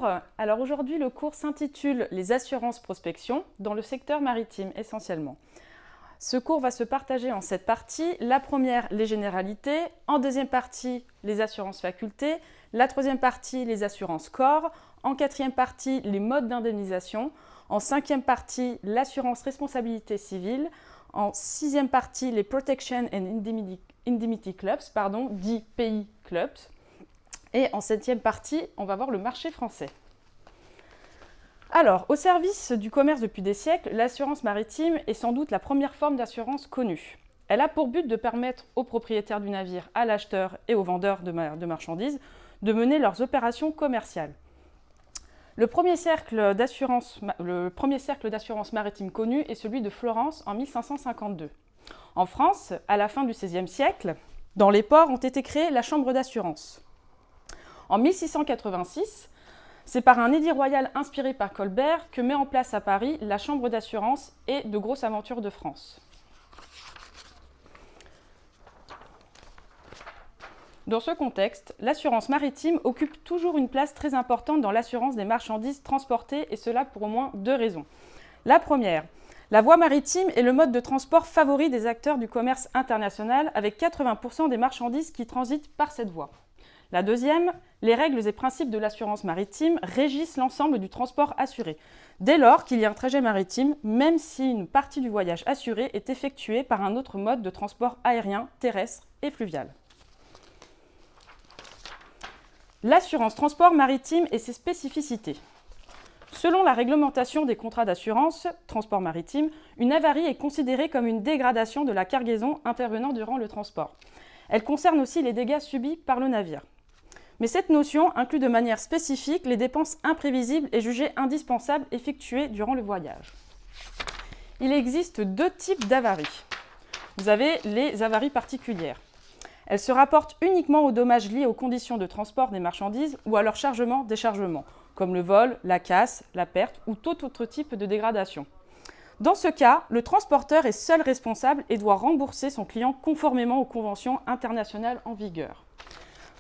Bonjour, alors aujourd'hui le cours s'intitule « Les assurances prospection » dans le secteur maritime essentiellement. Ce cours va se partager en 7 parties. La première, les généralités. En deuxième partie, les assurances facultés. La troisième partie, les assurances corps. En quatrième partie, les modes d'indemnisation. En cinquième partie, l'assurance responsabilité civile. En sixième partie, les Protection and Indemnity Clubs, dit PI Clubs. Et en septième partie, on va voir le marché français. Alors, au service du commerce depuis des siècles, l'assurance maritime est sans doute la première forme d'assurance connue. Elle a pour but de permettre aux propriétaires du navire, à l'acheteur et aux vendeurs de marchandises de mener leurs opérations commerciales. Le premier cercle d'assurance maritime connu est celui de Florence en 1552. En France, à la fin du XVIe siècle, dans les ports ont été créées la chambre d'assurance. En 1686, c'est par un édit royal inspiré par Colbert que met en place à Paris la Chambre d'assurance et de grosses aventures de France. Dans ce contexte, l'assurance maritime occupe toujours une place très importante dans l'assurance des marchandises transportées, et cela pour au moins 2 raisons. La première, la voie maritime est le mode de transport favori des acteurs du commerce international, avec 80% des marchandises qui transitent par cette voie. La deuxième, les règles et principes de l'assurance maritime régissent l'ensemble du transport assuré, dès lors qu'il y a un trajet maritime, même si une partie du voyage assuré est effectuée par un autre mode de transport aérien, terrestre et fluvial. L'assurance transport maritime et ses spécificités. Selon la réglementation des contrats d'assurance transport maritime, une avarie est considérée comme une dégradation de la cargaison intervenant durant le transport. Elle concerne aussi les dégâts subis par le navire. Mais cette notion inclut de manière spécifique les dépenses imprévisibles et jugées indispensables effectuées durant le voyage. Il existe 2 types d'avaries. Vous avez les avaries particulières. Elles se rapportent uniquement aux dommages liés aux conditions de transport des marchandises ou à leur chargement-déchargement, comme le vol, la casse, la perte ou tout autre type de dégradation. Dans ce cas, le transporteur est seul responsable et doit rembourser son client conformément aux conventions internationales en vigueur.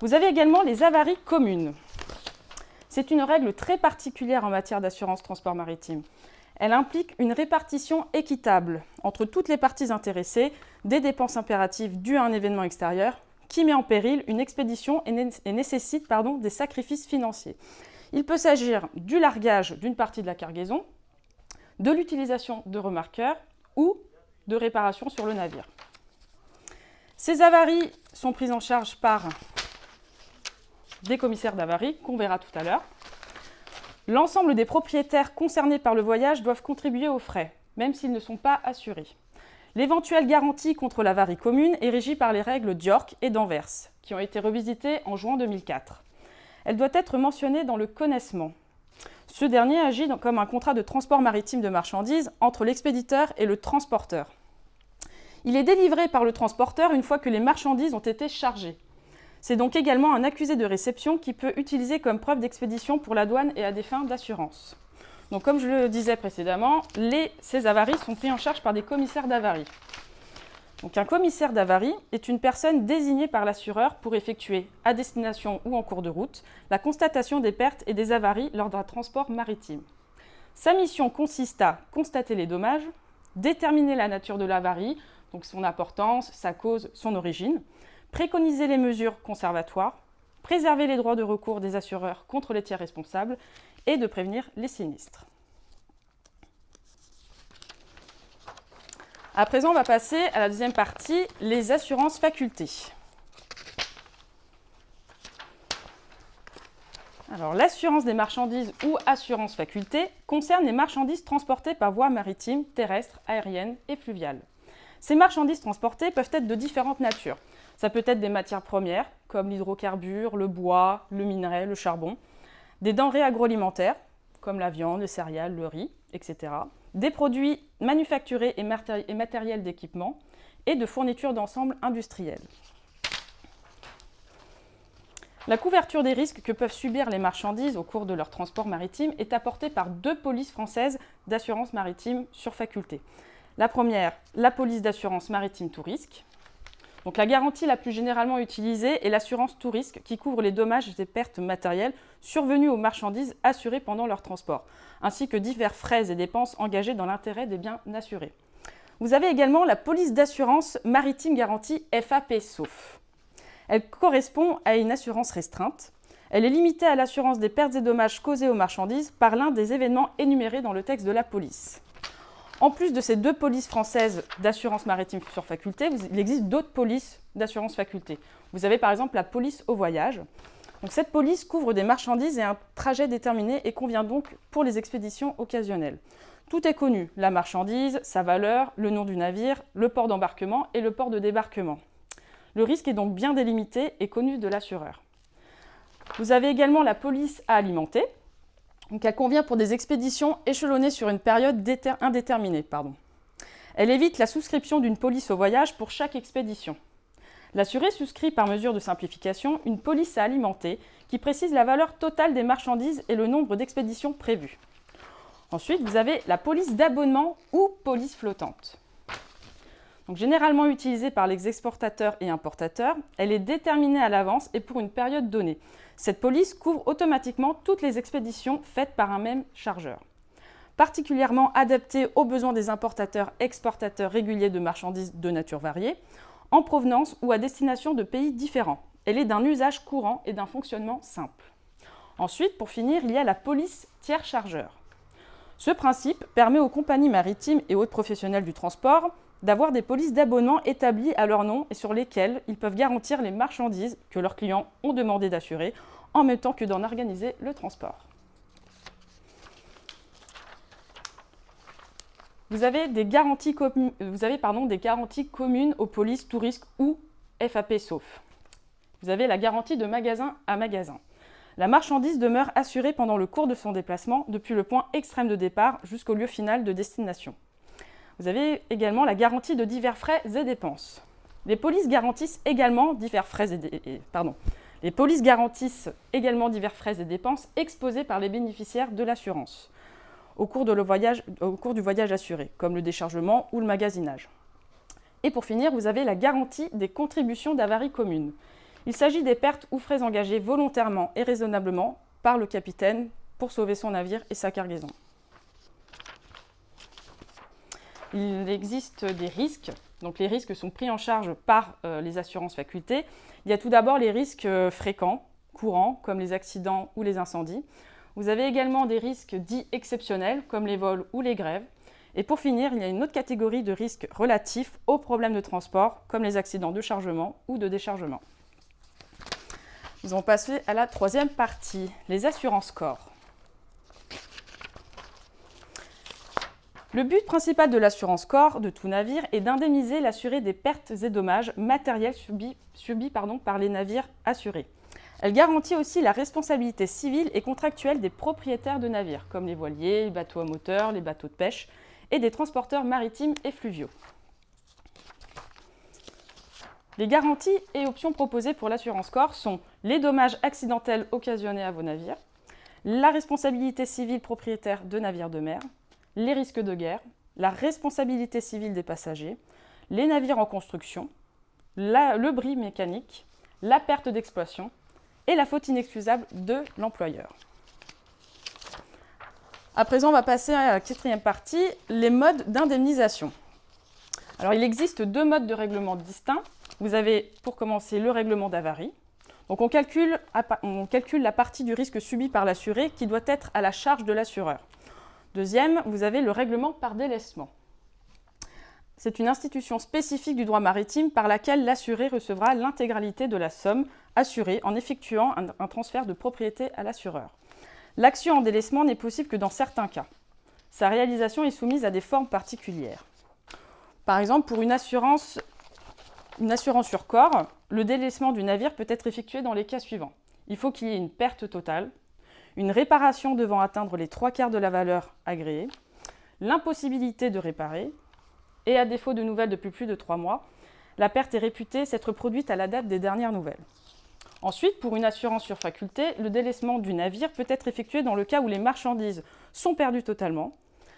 Vous avez également les avaries communes. C'est une règle très particulière en matière d'assurance transport maritime. Elle implique une répartition équitable entre toutes les parties intéressées des dépenses impératives dues à un événement extérieur qui met en péril une expédition et nécessite des sacrifices financiers. Il peut s'agir du largage d'une partie de la cargaison, de l'utilisation de remorqueurs ou de réparations sur le navire. Ces avaries sont prises en charge par des commissaires d'avarie, qu'on verra tout à l'heure. L'ensemble des propriétaires concernés par le voyage doivent contribuer aux frais, même s'ils ne sont pas assurés. L'éventuelle garantie contre l'avarie commune est régie par les règles d'York et d'Anvers, qui ont été revisitées en juin 2004. Elle doit être mentionnée dans le connaissement. Ce dernier agit comme un contrat de transport maritime de marchandises entre l'expéditeur et le transporteur. Il est délivré par le transporteur une fois que les marchandises ont été chargées. C'est donc également un accusé de réception qui peut utiliser comme preuve d'expédition pour la douane et à des fins d'assurance. Donc comme je le disais précédemment, ces avaries sont prises en charge par des commissaires d'avarie. Donc un commissaire d'avarie est une personne désignée par l'assureur pour effectuer, à destination ou en cours de route, la constatation des pertes et des avaries lors d'un transport maritime. Sa mission consiste à constater les dommages, déterminer la nature de l'avarie, donc son importance, sa cause, son origine, préconiser les mesures conservatoires, préserver les droits de recours des assureurs contre les tiers responsables et de prévenir les sinistres. À présent, on va passer à la deuxième partie, les assurances facultés. Alors, l'assurance des marchandises ou assurance faculté concerne les marchandises transportées par voie maritime, terrestre, aérienne et fluviale. Ces marchandises transportées peuvent être de différentes natures. Ça peut être des matières premières, comme l'hydrocarbure, le bois, le minerai, le charbon, des denrées agroalimentaires, comme la viande, les céréales, le riz, etc., des produits manufacturés et matériels d'équipement, et de fournitures d'ensemble industrielles. La couverture des risques que peuvent subir les marchandises au cours de leur transport maritime est apportée par 2 polices françaises d'assurance maritime sur faculté. La première, la police d'assurance maritime tout risque. Donc la garantie la plus généralement utilisée est l'assurance tout risque qui couvre les dommages et pertes matérielles survenus aux marchandises assurées pendant leur transport, ainsi que divers frais et dépenses engagés dans l'intérêt des biens assurés. Vous avez également la police d'assurance maritime garantie FAP Sauf. Elle correspond à une assurance restreinte. Elle est limitée à l'assurance des pertes et dommages causés aux marchandises par l'un des événements énumérés dans le texte de la police. En plus de ces deux polices françaises d'assurance maritime sur faculté, il existe d'autres polices d'assurance faculté. Vous avez par exemple la police au voyage. Donc, cette police couvre des marchandises et un trajet déterminé et convient donc pour les expéditions occasionnelles. Tout est connu, la marchandise, sa valeur, le nom du navire, le port d'embarquement et le port de débarquement. Le risque est donc bien délimité et connu de l'assureur. Vous avez également la police à alimenter. Donc, elle convient pour des expéditions échelonnées sur une période indéterminée. Elle évite la souscription d'une police au voyage pour chaque expédition. L'assuré souscrit par mesure de simplification une police à alimenter qui précise la valeur totale des marchandises et le nombre d'expéditions prévues. Ensuite, vous avez la police d'abonnement ou police flottante. Donc, généralement utilisée par les exportateurs et importateurs, elle est déterminée à l'avance et pour une période donnée. Cette police couvre automatiquement toutes les expéditions faites par un même chargeur. Particulièrement adaptée aux besoins des importateurs-exportateurs réguliers de marchandises de nature variée, en provenance ou à destination de pays différents. Elle est d'un usage courant et d'un fonctionnement simple. Ensuite, pour finir, il y a la police tiers chargeur. Ce principe permet aux compagnies maritimes et autres professionnels du transport d'avoir des polices d'abonnement établies à leur nom et sur lesquelles ils peuvent garantir les marchandises que leurs clients ont demandé d'assurer en même temps que d'en organiser le transport. Vous avez des garanties communes aux polices tout risque ou FAP Sauf. Vous avez la garantie de magasin à magasin. La marchandise demeure assurée pendant le cours de son déplacement depuis le point extrême de départ jusqu'au lieu final de destination. Vous avez également la garantie de divers frais et dépenses. Les polices garantissent également divers frais et dépenses exposés par les bénéficiaires de l'assurance au cours du voyage assuré, comme le déchargement ou le magasinage. Et pour finir, vous avez la garantie des contributions d'avarie commune. Il s'agit des pertes ou frais engagés volontairement et raisonnablement par le capitaine pour sauver son navire et sa cargaison. Il existe des risques, donc les risques sont pris en charge par les assurances facultés. Il y a tout d'abord les risques fréquents, courants, comme les accidents ou les incendies. Vous avez également des risques dits exceptionnels, comme les vols ou les grèves. Et pour finir, il y a une autre catégorie de risques relatifs aux problèmes de transport, comme les accidents de chargement ou de déchargement. Nous allons passer à la troisième partie, les assurances corps. Le but principal de l'assurance corps de tout navire est d'indemniser l'assuré des pertes et dommages matériels subis par les navires assurés. Elle garantit aussi la responsabilité civile et contractuelle des propriétaires de navires, comme les voiliers, les bateaux à moteur, les bateaux de pêche et des transporteurs maritimes et fluviaux. Les garanties et options proposées pour l'assurance corps sont les dommages accidentels occasionnés à vos navires, la responsabilité civile propriétaire de navires de mer, les risques de guerre, la responsabilité civile des passagers, les navires en construction, le bris mécanique, la perte d'exploitation et la faute inexcusable de l'employeur. À présent, on va passer à la quatrième partie, les modes d'indemnisation. Alors, il existe deux modes de règlement distincts. Vous avez, pour commencer, le règlement d'avarie. Donc, on calcule la partie du risque subi par l'assuré qui doit être à la charge de l'assureur. Deuxième, vous avez le règlement par délaissement. C'est une institution spécifique du droit maritime par laquelle l'assuré recevra l'intégralité de la somme assurée en effectuant un transfert de propriété à l'assureur. L'action en délaissement n'est possible que dans certains cas. Sa réalisation est soumise à des formes particulières. Par exemple, pour une assurance sur corps, le délaissement du navire peut être effectué dans les cas suivants. Il faut qu'il y ait une perte totale, une réparation devant atteindre les 3/4 de la valeur agréée, l'impossibilité de réparer, et à défaut de nouvelles depuis plus de 3 mois, la perte est réputée s'être produite à la date des dernières nouvelles. Ensuite, pour une assurance sur faculté, le délaissement du navire peut être effectué dans le cas où les marchandises sont perdues totalement,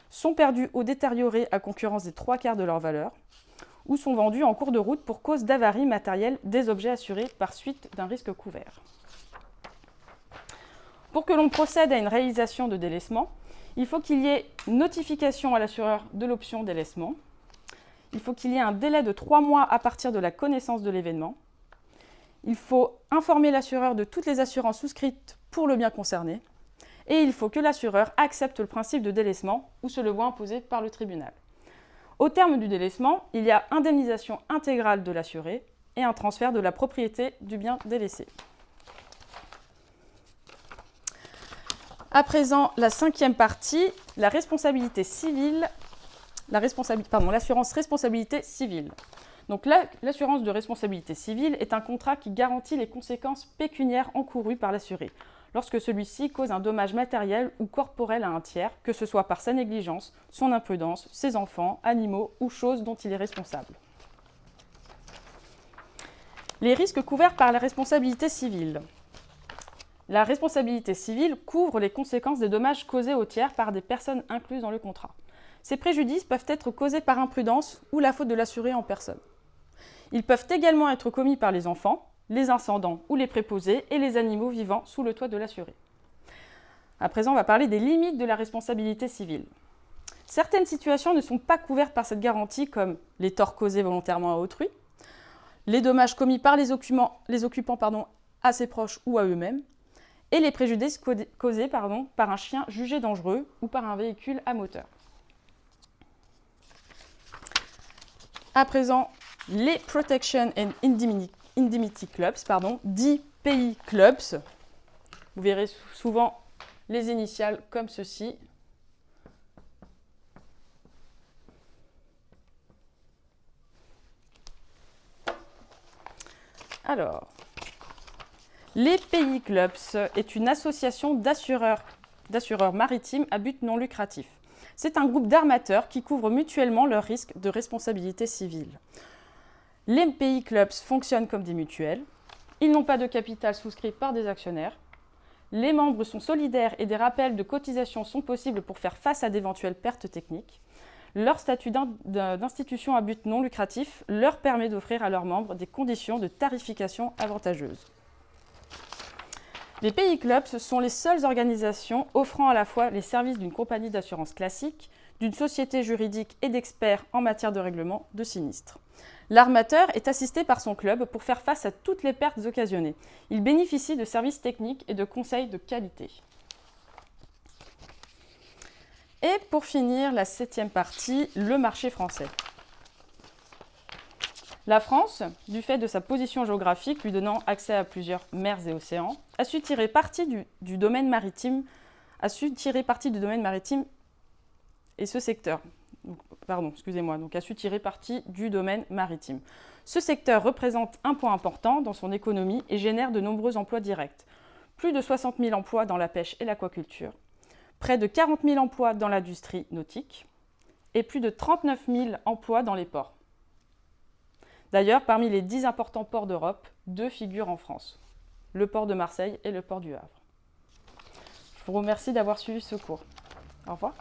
sont perdues ou détériorées à concurrence des 3/4 de leur valeur, ou sont vendus en cours de route pour cause d'avarie matérielle des objets assurés par suite d'un risque couvert. Pour que l'on procède à une réalisation de délaissement, il faut qu'il y ait notification à l'assureur de l'option délaissement. Il faut qu'il y ait un délai de 3 mois à partir de la connaissance de l'événement. Il faut informer l'assureur de toutes les assurances souscrites pour le bien concerné. Et il faut que l'assureur accepte le principe de délaissement ou se le voit imposé par le tribunal. Au terme du délaissement, il y a indemnisation intégrale de l'assuré et un transfert de la propriété du bien délaissé. À présent, la 5e partie, la responsabilité civile, l'assurance responsabilité civile. Donc l'assurance de responsabilité civile est un contrat qui garantit les conséquences pécuniaires encourues par l'assuré lorsque celui-ci cause un dommage matériel ou corporel à un tiers, que ce soit par sa négligence, son imprudence, ses enfants, animaux ou choses dont il est responsable. Les risques couverts par la responsabilité civile. La responsabilité civile couvre les conséquences des dommages causés aux tiers par des personnes incluses dans le contrat. Ces préjudices peuvent être causés par imprudence ou la faute de l'assuré en personne. Ils peuvent également être commis par les enfants, les ascendants ou les préposés et les animaux vivant sous le toit de l'assuré. À présent, on va parler des limites de la responsabilité civile. Certaines situations ne sont pas couvertes par cette garantie, comme les torts causés volontairement à autrui, les dommages commis par les occupants à ses proches ou à eux-mêmes, et les préjudices causés par un chien jugé dangereux ou par un véhicule à moteur. À présent, les Protection and Indemnity Clubs, dits PI Clubs. Vous verrez souvent les initiales comme ceci. Alors, les PI Clubs est une association d'assureurs maritimes à but non lucratif. C'est un groupe d'armateurs qui couvrent mutuellement leurs risques de responsabilité civile. Les PI Clubs fonctionnent comme des mutuelles. Ils n'ont pas de capital souscrit par des actionnaires. Les membres sont solidaires et des rappels de cotisation sont possibles pour faire face à d'éventuelles pertes techniques. Leur statut d'institution à but non lucratif leur permet d'offrir à leurs membres des conditions de tarification avantageuses. Les PI Clubs sont les seules organisations offrant à la fois les services d'une compagnie d'assurance classique, d'une société juridique et d'experts en matière de règlement de sinistres. L'armateur est assisté par son club pour faire face à toutes les pertes occasionnées. Il bénéficie de services techniques et de conseils de qualité. Et pour finir, la 7e partie, le marché français. La France, du fait de sa position géographique lui donnant accès à plusieurs mers et océans, a su tirer parti du domaine maritime et ce secteur. Donc a su tirer parti du domaine maritime. Ce secteur représente un point important dans son économie et génère de nombreux emplois directs. Plus de 60 000 emplois dans la pêche et l'aquaculture, près de 40 000 emplois dans l'industrie nautique et plus de 39 000 emplois dans les ports. D'ailleurs, parmi les 10 importants ports d'Europe, 2 figurent en France, le port de Marseille et le port du Havre. Je vous remercie d'avoir suivi ce cours. Au revoir.